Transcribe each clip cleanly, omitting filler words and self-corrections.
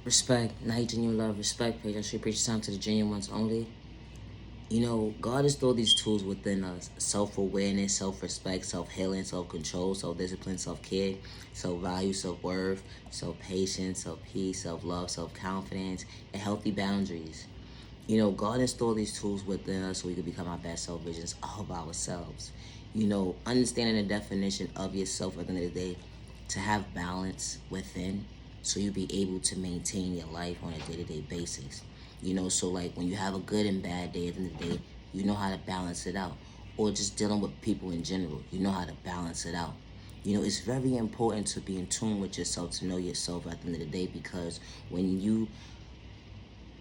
Respect, not genuine love, respect, page. I should preach time to the genuine ones only. You know, God has stored these tools within us: self awareness, self respect, self healing, self control, self discipline, self care, self value, self worth, self patience, self peace, self love, self confidence, and healthy boundaries. You know, God installed these tools within us so we could become our best self visions of ourselves. You know, understanding the definition of yourself at the end of the day, to have balance within so you be able to maintain your life on a day-to-day basis. You know, so like when you have a good and bad day at the end of the day, you know how to balance it out. Or just dealing with people in general, you know how to balance it out. You know, it's very important to be in tune with yourself, to know yourself at the end of the day, because when you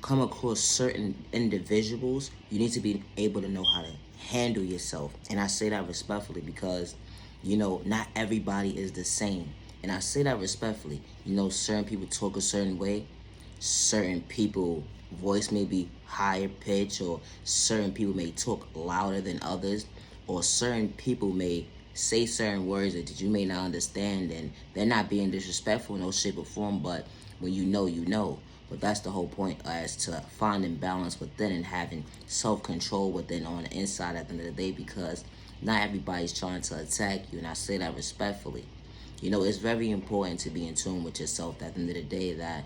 come across certain individuals, you need to be able to know how to handle yourself. And I say that respectfully because, you know, not everybody is the same. And I say that respectfully. You know, certain people talk a certain way, certain people voice may be higher pitch, or certain people may talk louder than others, or certain people may say certain words that you may not understand, and they're not being disrespectful in no shape or form, but when you know, you know. But that's the whole point, as to finding balance within and having self-control within on the inside at the end of the day, because not everybody's trying to attack you, and I say that respectfully. You know, it's very important to be in tune with yourself at the end of the day, that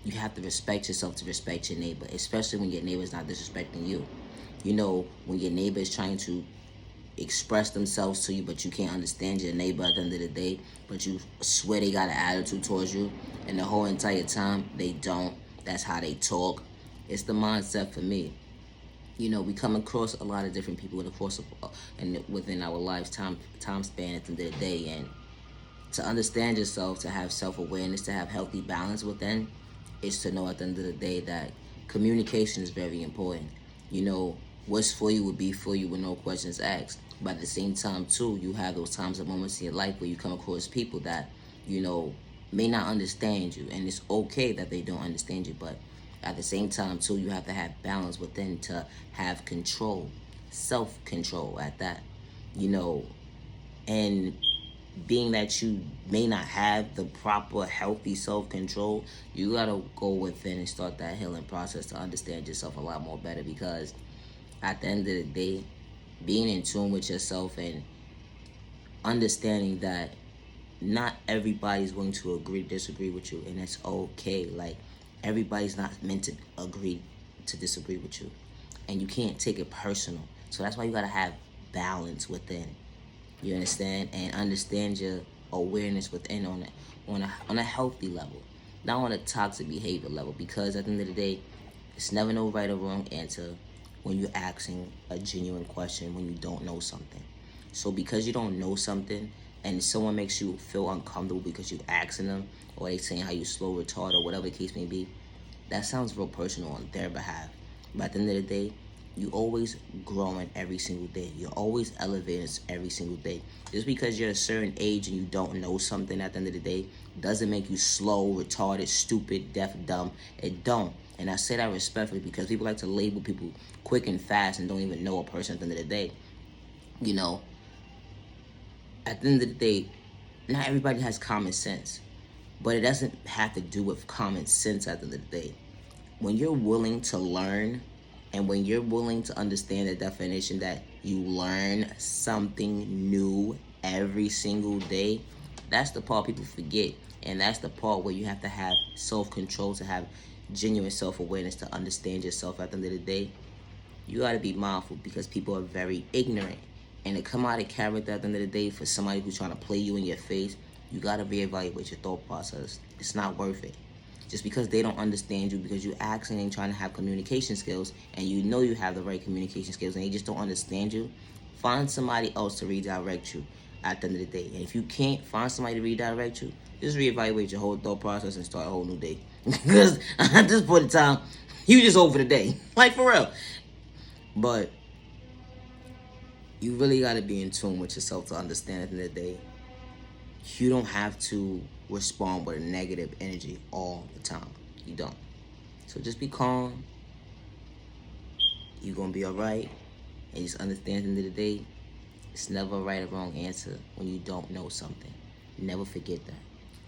you have to respect yourself to respect your neighbor, especially when your neighbor is not disrespecting you. You know, when your neighbor is trying to express themselves to you, but you can't understand your neighbor at the end of the day, but you swear they got an attitude towards you, and the whole entire time they don't. That's how they talk. It's the mindset for me. You know, we come across a lot of different people with the course of and within our lifetime time span at the end of the day, and to understand yourself, to have self awareness, to have healthy balance within, is to know at the end of the day that communication is very important. You know, what's for you will be for you with no questions asked. But at the same time, too, you have those times and moments in your life where you come across people that, you know, may not understand you. And it's okay that they don't understand you. But at the same time, too, you have to have balance within to have control, self control at that. You know, and being that you may not have the proper healthy self-control, you gotta go within and start that healing process to understand yourself a lot more better, because at the end of the day, being in tune with yourself and understanding that not everybody's going to agree disagree with you, and it's okay. Like, everybody's not meant to agree to disagree with you, and you can't take it personal. So that's why you gotta have balance within. You understand, and understand your awareness within on a healthy level, not on a toxic behavior level. Because at the end of the day, it's never no right or wrong answer when you're asking a genuine question when you don't know something. So because you don't know something, and someone makes you feel uncomfortable because you asking them, or they saying how you slow, retard, or whatever the case may be, that sounds real personal on their behalf. But at the end of the day, you always growing every single day. You're always elevating every single day. Just because you're a certain age and you don't know something at the end of the day doesn't make you slow, retarded, stupid, deaf, dumb. It don't. And I say that respectfully, because people like to label people quick and fast and don't even know a person at the end of the day. You know, at the end of the day, not everybody has common sense. But it doesn't have to do with common sense at the end of the day. When you're willing to learn, and when you're willing to understand the definition that you learn something new every single day, that's the part people forget. And that's the part where you have to have self control, to have genuine self awareness, to understand yourself at the end of the day. You got to be mindful, because people are very ignorant. And to come out of character at the end of the day for somebody who's trying to play you in your face, you got to reevaluate your thought process. It's not worth it. Just because they don't understand you, because you actually ain't trying to have communication skills, and you know you have the right communication skills, and they just don't understand you, find somebody else to redirect you at the end of the day. And if you can't find somebody to redirect you, just reevaluate your whole thought process and start a whole new day. Because at this point in time, you just over the day. Like, for real. But you really got to be in tune with yourself to understand at the end of the day, you don't have to respond with a negative energy all the time. You don't. So just be calm. You're going to be all right. And just understand at the end of the day, it's never a right or wrong answer when you don't know something. Never forget that.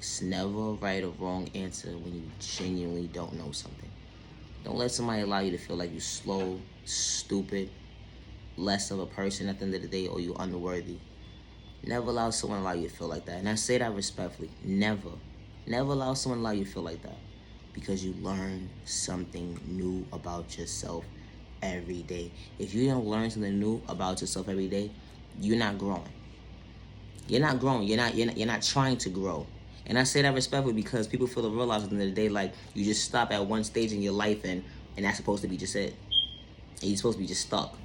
It's never a right or wrong answer when you genuinely don't know something. Don't let somebody allow you to feel like you're slow, stupid, less of a person at the end of the day, or you unworthy. Never allow someone to allow you to feel like that. And I say that respectfully. Never. Never allow someone to allow you to feel like that. Because you learn something new about yourself every day. If you don't learn something new about yourself every day, you're not growing. You're not growing. You're not trying to grow. And I say that respectfully because people feel to realize at the end of the day, like, you just stop at one stage in your life and that's supposed to be just it. And you're supposed to be just stuck.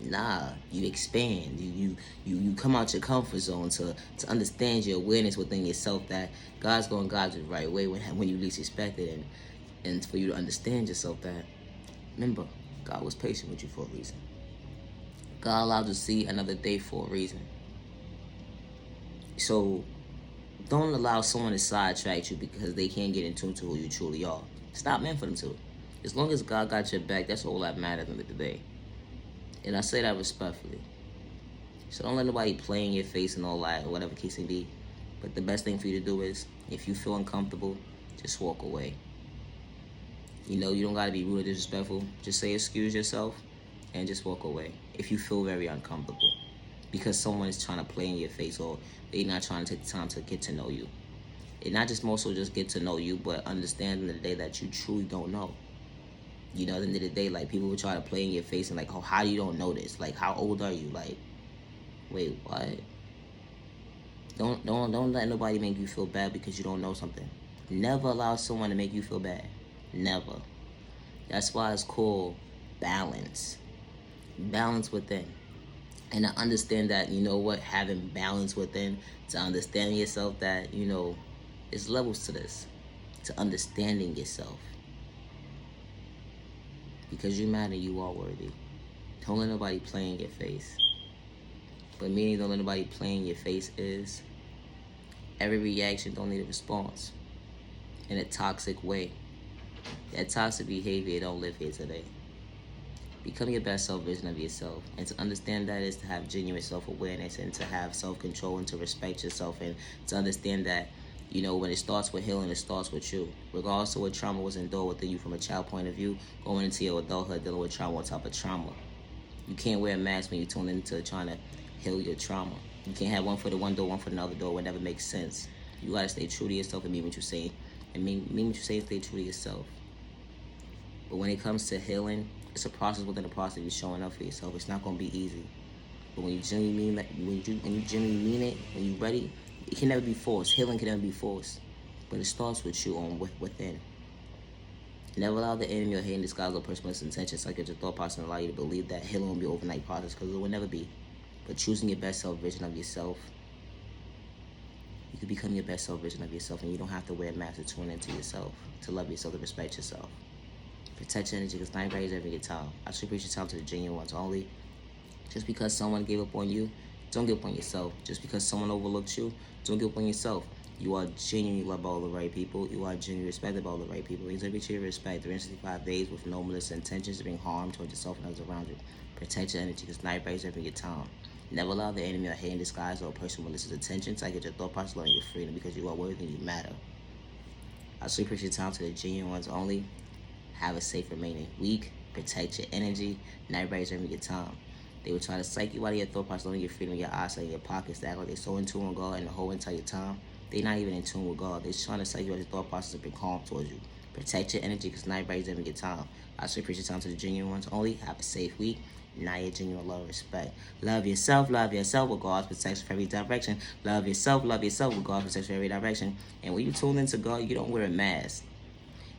Nah, you expand. You come out your comfort zone to understand your awareness within yourself that God's going to guide you the right way when you least expect it, and for you to understand yourself that, remember, God was patient with you for a reason. God allowed you to see another day for a reason. So don't allow someone to sidetrack you because they can't get in tune to who you truly are. It's not meant for them to. As long as God got your back, that's all that matters at the end of the day. And I say that respectfully. So don't let nobody play in your face and all that, or whatever case may be. But the best thing for you to do is, if you feel uncomfortable, just walk away. You know, you don't got to be rude or disrespectful. Just say excuse yourself and just walk away if you feel very uncomfortable. Because someone is trying to play in your face, or they're not trying to take the time to get to know you. And not just more so just get to know you, but understanding the day that you truly don't know. You know, at the end of the day, like, people will try to play in your face and like, oh, how you don't know this? Like, how old are you? Like, wait, what? Don't let nobody make you feel bad because you don't know something. Never allow someone to make you feel bad. Never. That's why it's called balance. Balance within. And I understand that, you know what, having balance within, to understanding yourself, that, you know, there's levels to this. To understanding yourself. Because you matter, you are worthy. Don't let nobody play in your face. But meaning don't let nobody play in your face is, every reaction don't need a response in a toxic way. That toxic behavior don't live here today. Become your best self version of yourself. And to understand that is to have genuine self-awareness, and to have self-control, and to respect yourself, and to understand that, you know, when it starts with healing, it starts with you. Regardless of what trauma was endured within you from a child point of view, going into your adulthood, dealing with trauma on top of trauma. You can't wear a mask when you tune into trying to heal your trauma. You can't have one foot in one door, one foot in another door. It never makes sense. You gotta stay true to yourself and mean what you say. And mean what you say and stay true to yourself. But when it comes to healing, it's a process within a process of you showing up for yourself. It's not gonna be easy. But when you genuinely mean that, when you genuinely mean it, when you're ready, it can never be forced. Healing can never be forced. But it starts with you on within. Never allow the enemy or hate in disguise or personal intentions like your thought process and allow you to believe that healing will be an overnight process, because it will never be. But choosing your best self version of yourself, you can become your best self version of yourself, and you don't have to wear a mask to tune into yourself, to love yourself, to respect yourself. Protect your energy, because not everybody's ever get time. I should preach your time to the genuine ones only. Just because someone gave up on you, don't give up on yourself. Just because someone overlooked you, don't give up on yourself. You are genuinely loved by all the right people. You are genuinely respected by all the right people. You deserve your respect 365 days with no malicious intentions to bring harm towards yourself and others around you. Protect your energy, because not everybody's ever get time. Never allow the enemy or hate in disguise or a person with malicious intentions to get your thought process and your freedom, because you are worthy and you matter. I should preach your time to the genuine ones only. Have a safe remaining week. Protect your energy. Not everybody's ever get time. They will try to psych you out of your thought process, your freedom, your eyes, your pockets, that like they're so in tune with God, and the whole entire time they're not even in tune with God. They're trying to psych you out of your thought process and bring calm towards you. Protect your energy, because not everybody's ever get time. I should preach your time to the genuine ones only. Have a safe week. Now your genuine love and respect. Love yourself with God's protection for every direction. Love yourself with God's protection for every direction. And when you tune into God, you don't wear a mask.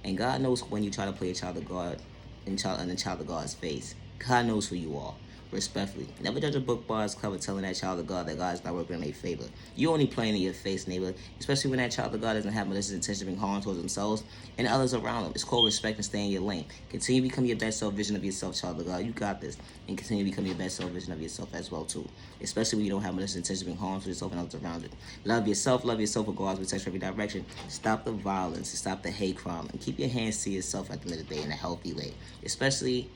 And God knows when you try to play a child of God in the child of God's face. God knows who you are. Respectfully. Never judge a book by its cover telling that child of God that God is not working in their favor. You only playing in your face, neighbor. Especially when that child of God doesn't have malicious intention to bring harm towards themselves and others around them. It's called respect and stay in your lane. Continue to become your best self vision of yourself, child of God. You got this. And continue to become your best self vision of yourself as well, too. Especially when you don't have malicious intention to bring harm to yourself and others around you. Love yourself with God's protection for every direction. Stop the violence and stop the hate crime. And keep your hands to yourself at the end of the day in a healthy way. Especially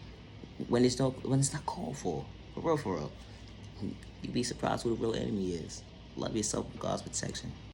when it's not called for. For real. You'd be surprised who the real enemy is. Love yourself with God's protection.